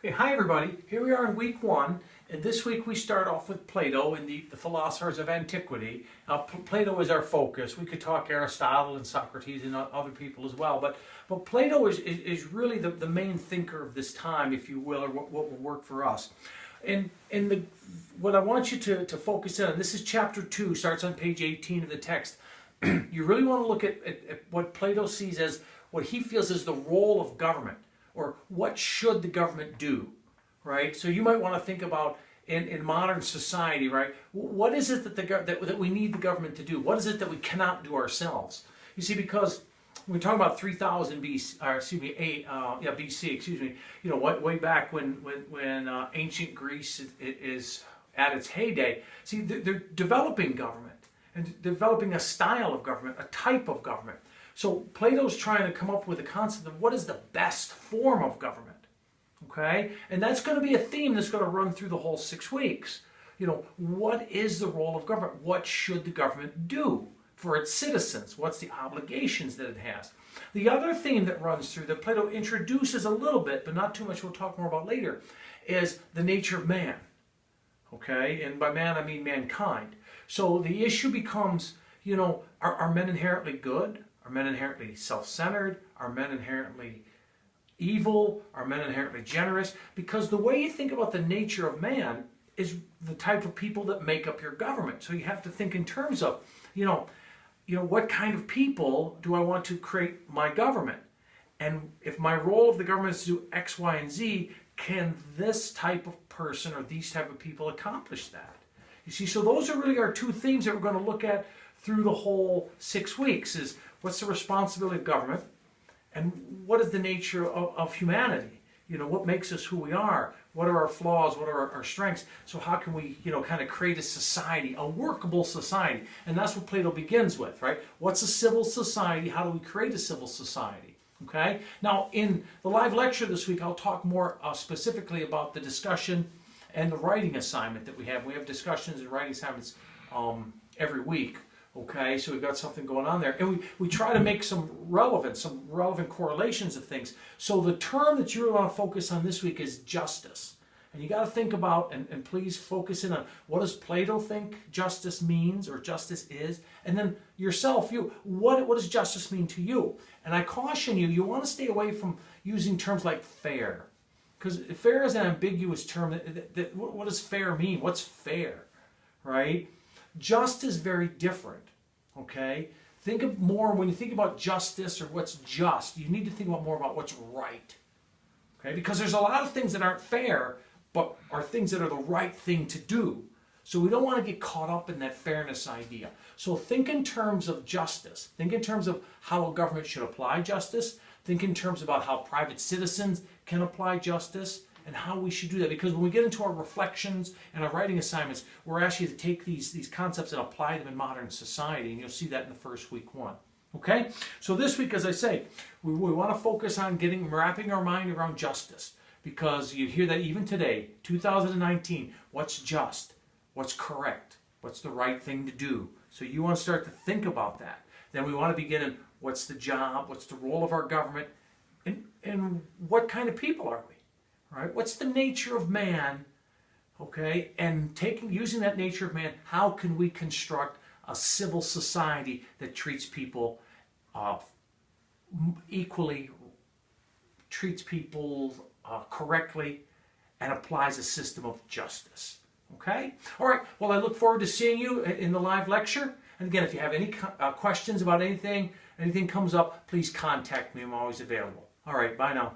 Okay, hi everybody. Here we are in week 1, and this week we start off with Plato and the philosophers of antiquity. Plato is our focus. We could talk Aristotle and Socrates and other people as well, but Plato is really the main thinker of this time, if you will, or what will work for us. And what I want you to focus in on, this is chapter 2, starts on page 18 of the text. You really want to look at what Plato sees as what he feels is the role of government, or what should the government do, right? So you might want to think about in modern society, right? What is it that we need the government to do? What is it that we cannot do ourselves? You see, because when we talk about 3000 BC, BC, you know, way back when ancient Greece is at its heyday. See, they're developing government and developing a style of government, a type of government. So Plato's trying to come up with a concept of what is the best form of government, okay? And that's going to be a theme that's going to run through the whole 6 weeks. You know, what is the role of government? What should the government do for its citizens? What's the obligations that it has? The other theme that runs through, that Plato introduces a little bit, but not too much, we'll talk more about later, is the nature of man, okay? And by man, I mean mankind. So the issue becomes, you know, are men inherently good? Are men inherently self-centered? Are men inherently evil? Are men inherently generous? Because the way you think about the nature of man is the type of people that make up your government. So you have to think in terms of, you know, what kind of people do I want to create my government? And if my role of the government is to do X, Y, and Z, can this type of person or these type of people accomplish that? You see, so those are really our 2 themes that we're going to look at through the whole 6 weeks is what's the responsibility of government and what is the nature of humanity? You know, what makes us who we are? What are our flaws? What are our strengths? So how can we, you know, kind of create a society, a workable society? And that's what Plato begins with, right? What's a civil society? How do we create a civil society? Okay? Now, in the live lecture this week, I'll talk more specifically about the discussion and the writing assignment that we have. We have discussions and writing assignments every week. Okay, so we've got something going on there. And we try to make some relevant correlations of things. So the term that you really want to focus on this week is justice. And you got to think about, and please focus in on, what does Plato think justice means or justice is? And then yourself, what does justice mean to you? And I caution you, you want to stay away from using terms like fair. Because fair is an ambiguous term. What does fair mean? What's fair, right? Just is very different, okay? Think of more, when you think about justice or what's just, you need to think more about what's right, okay? Because there's a lot of things that aren't fair, but are things that are the right thing to do. So we don't want to get caught up in that fairness idea. So think in terms of justice. Think in terms of how a government should apply justice. Think in terms about how private citizens can apply justice, and how we should do that. Because when we get into our reflections and our writing assignments, we're actually to take these concepts and apply them in modern society, and you'll see that in the first week 1. Okay? So this week, as I say, we want to focus on wrapping our mind around justice, because you hear that even today, 2019, what's just? What's correct? What's the right thing to do? So you want to start to think about that. Then we want to begin in what's the job, what's the role of our government, and what kind of people are we? Right? What's the nature of man? Okay, and using that nature of man, how can we construct a civil society that treats people equally, treats people correctly, and applies a system of justice? Okay? All right, well, I look forward to seeing you in the live lecture. And again, if you have any questions about anything comes up, please contact me. I'm always available. All right, bye now.